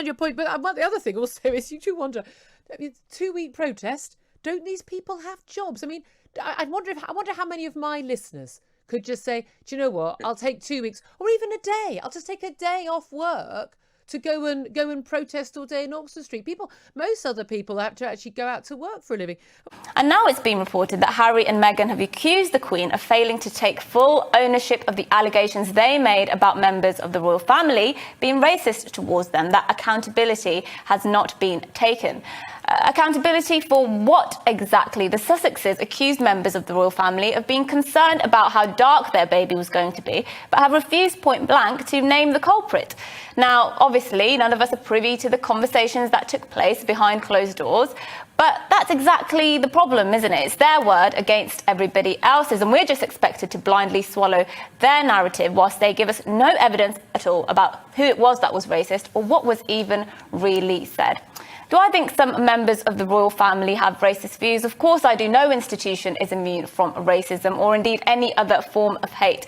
understand your point, but the other thing also is you do wonder, 2-week protest, don't these people have jobs? I mean, I wonder how many of my listeners could just say, do you know what, I'll take 2 weeks or even a day. I'll just take a day off work to go and protest all day in Oxford Street. Most other people have to actually go out to work for a living. And now it's been reported that Harry and Meghan have accused the Queen of failing to take full ownership of the allegations they made about members of the royal family being racist towards them, that accountability has not been taken. Accountability for what exactly? The Sussexes accused members of the royal family of being concerned about how dark their baby was going to be, but have refused point blank to name the culprit. Now, obviously, none of us are privy to the conversations that took place behind closed doors, but that's exactly the problem, isn't it? It's their word against everybody else's, and we're just expected to blindly swallow their narrative whilst they give us no evidence at all about who it was that was racist or what was even really said. Do I think some members of the royal family have racist views? Of course I do. No institution is immune from racism or indeed any other form of hate.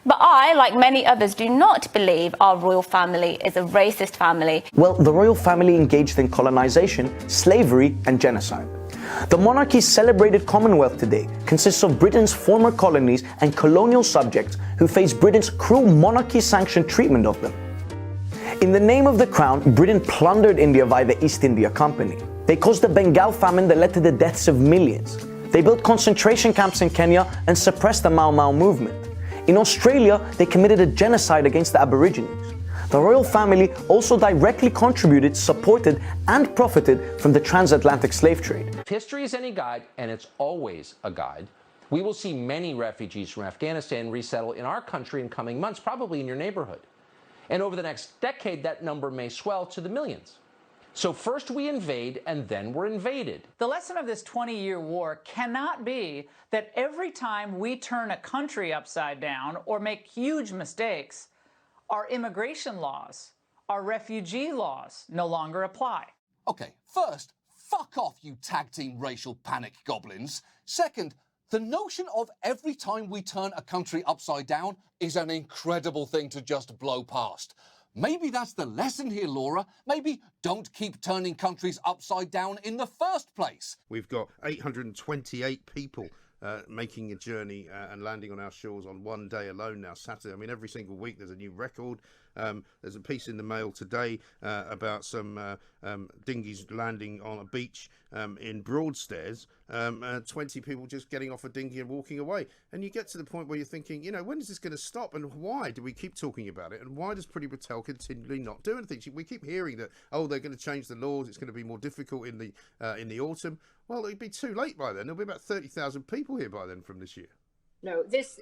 But I, like many others, do not believe our royal family is a racist family. Well, the royal family engaged in colonization, slavery and genocide. The monarchy's celebrated Commonwealth today consists of Britain's former colonies and colonial subjects who face Britain's cruel monarchy-sanctioned treatment of them. In the name of the crown, Britain plundered India via the East India Company. They caused the Bengal famine that led to the deaths of millions. They built concentration camps in Kenya and suppressed the Mau Mau movement. In Australia, they committed a genocide against the Aborigines. The royal family also directly contributed, supported, and profited from the transatlantic slave trade. If history is any guide, and it's always a guide, we will see many refugees from Afghanistan resettle in our country in coming months, probably in your neighborhood. And over the next decade, that number may swell to the millions. So first we invade, and then we're invaded. The lesson of this 20-year war cannot be that every time we turn a country upside down or make huge mistakes, our immigration laws, our refugee laws no longer apply. OK, first, fuck off, you tag-team racial panic goblins. Second, the notion of every time we turn a country upside down is an incredible thing to just blow past. Maybe that's the lesson here, Laura. Maybe don't keep turning countries upside down in the first place. We've got 828 people making a journey and landing on our shores on one day alone now, Saturday. I mean, every single week there's a new record. There's a piece in the Mail today about some dinghies landing on a beach in Broadstairs, 20 people just getting off a dinghy and walking away. And you get to the point where you're thinking, you know, when is this going to stop, and why do we keep talking about it, and why does Priti Patel continually not do anything? We keep hearing that, oh, they're going to change the laws, it's going to be more difficult in the autumn. Well, it'd be too late by then. There'll be about 30,000 people here by then from this year. No, this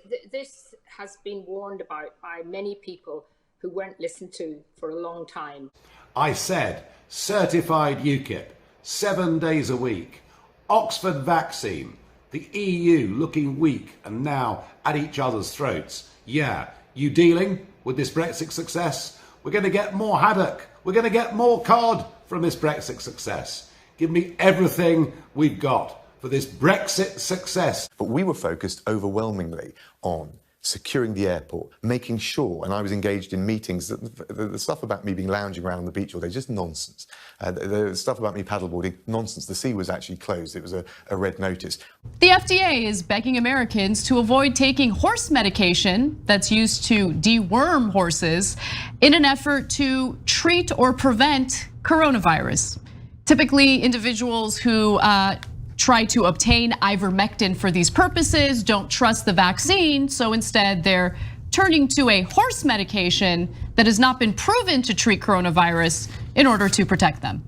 has been warned about by many people who weren't listened to for a long time. I said certified UKIP, 7 days a week, Oxford vaccine, the EU looking weak and now at each other's throats. Yeah, you dealing with this Brexit success? We're going to get more haddock. We're going to get more cod from this Brexit success. Give me everything we've got for this Brexit success. But we were focused overwhelmingly on securing the airport, making sure, and I was engaged in meetings, the stuff about me being lounging around on the beach all day, just nonsense. The stuff about me paddleboarding, nonsense. The sea was actually closed. It was a red notice. The FDA is begging Americans to avoid taking horse medication that's used to deworm horses in an effort to treat or prevent coronavirus. Typically, individuals who try to obtain ivermectin for these purposes don't trust the vaccine, so instead they're turning to a horse medication that has not been proven to treat coronavirus in order to protect them.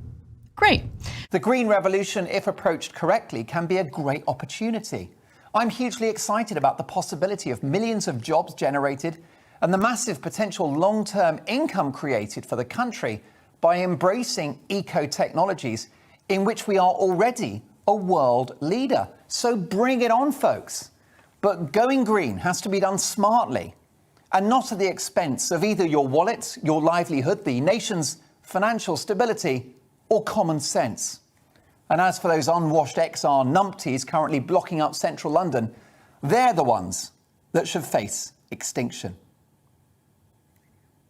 Great. The green revolution, if approached correctly, can be a great opportunity. I'm hugely excited about the possibility of millions of jobs generated and the massive potential long-term income created for the country by embracing eco-technologies in which we are already a world leader. So bring it on, folks. But going green has to be done smartly and not at the expense of either your wallet, your livelihood, the nation's financial stability, or common sense. And as for those unwashed XR numpties currently blocking up central London, they're the ones that should face extinction.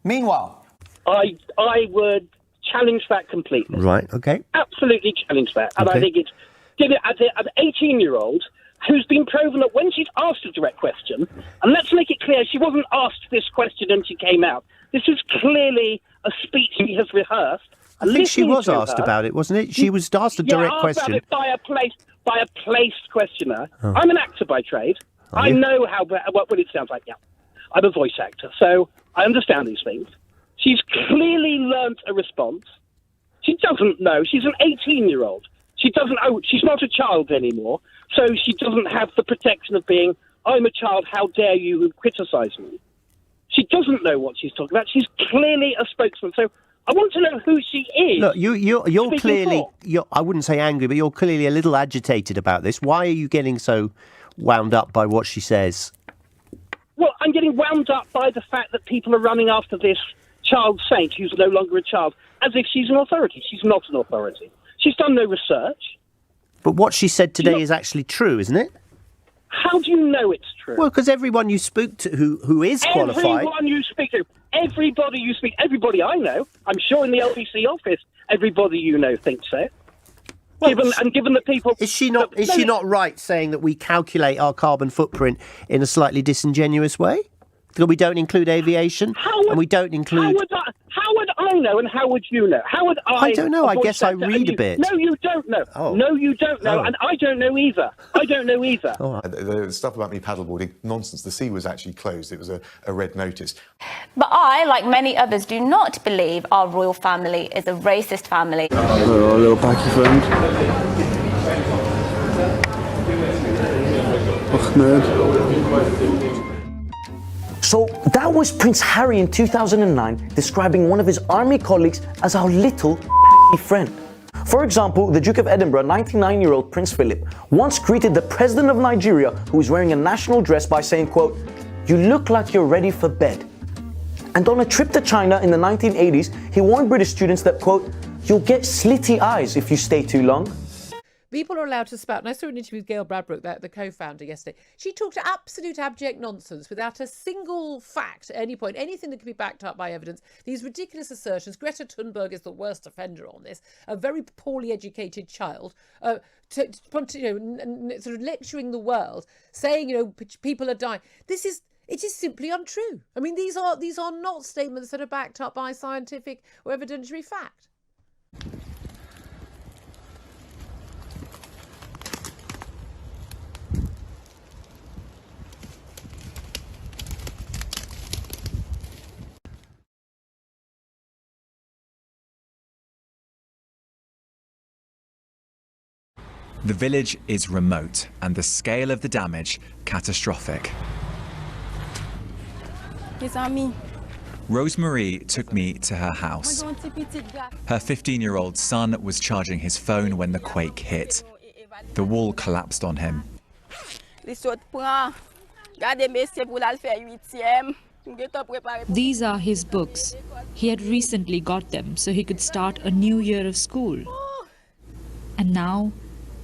Meanwhile, I would challenge that completely. Right, okay. Absolutely challenge that. And Okay. I think it's, as an 18-year-old who's been proven that when she's asked a direct question, and let's make it clear, she wasn't asked this question and she came out. This is clearly a speech she has rehearsed. I think she was asked about it, wasn't it? She was asked a direct question. Asked about it by a placed questioner. Oh. I'm an actor by trade. Are I you? know what it sounds like. Yeah, I'm a voice actor, so I understand these things. She's clearly learnt a response. She doesn't know. She's an 18-year-old. She doesn't. Oh, she's not a child anymore, so she doesn't have the protection of being, I'm a child, how dare you criticise me. She doesn't know what she's talking about. She's clearly a spokesman. So I want to know who she is. Look, you're clearly, for. I wouldn't say angry, but you're clearly a little agitated about this. Why are you getting so wound up by what she says? Well, I'm getting wound up by the fact that people are running after this child saint who's no longer a child, as if she's an authority. She's not an authority. She's done no research. But what she said today is actually true, isn't it? How do you know it's true? Well, because everyone you spoke to who is qualified... Everyone you speak to, everybody I know, I'm sure in the LBC office, everybody you know thinks so. Well, given the people... Is she not right saying that we calculate our carbon footprint in a slightly disingenuous way? That we don't include aviation, and we don't include... How would I know, and how would you know? How would I don't know. I guess I read a bit. No, you don't know. Oh. No, you don't know, Oh. and I don't know either. The stuff about me paddleboarding, nonsense. The sea was actually closed. It was a red notice. But I, like many others, do not believe our royal family is a racist family. Hello, little Paki friend. Ahmed. So that was Prince Harry in 2009 describing one of his army colleagues as our little friend. For example, the Duke of Edinburgh, 99-year-old Prince Philip, once greeted the President of Nigeria, who was wearing a national dress, by saying, quote, "You look like you're ready for bed." And on a trip to China in the 1980s, he warned British students that, quote, "You'll get slitty eyes if you stay too long." People are allowed to spout. And I saw an interview with Gail Bradbrook, the co-founder, yesterday. She talked absolute abject nonsense without a single fact at any point, anything that could be backed up by evidence. These ridiculous assertions. Greta Thunberg is the worst offender on this. A very poorly educated child, sort of lecturing the world, saying, people are dying. It is simply untrue. I mean, these are not statements that are backed up by scientific or evidentiary fact. The village is remote and the scale of the damage catastrophic. It's on me. Rosemarie took me to her house. Her 15-year-old son was charging his phone when the quake hit. The wall collapsed on him. These are his books. He had recently got them so he could start a new year of school. And now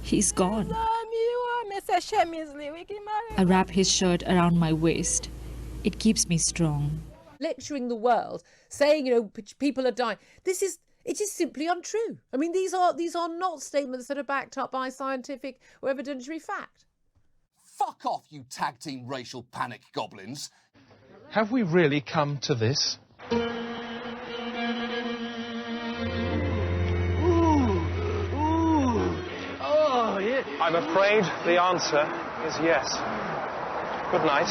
he's gone. I wrap his shirt around my waist. It keeps me strong. Lecturing the world, saying, people are dying. It is simply untrue. I mean, these are not statements that are backed up by scientific or evidentiary fact. Fuck off, you tag team racial panic goblins. Have we really come to this? I'm afraid the answer is yes. Good night.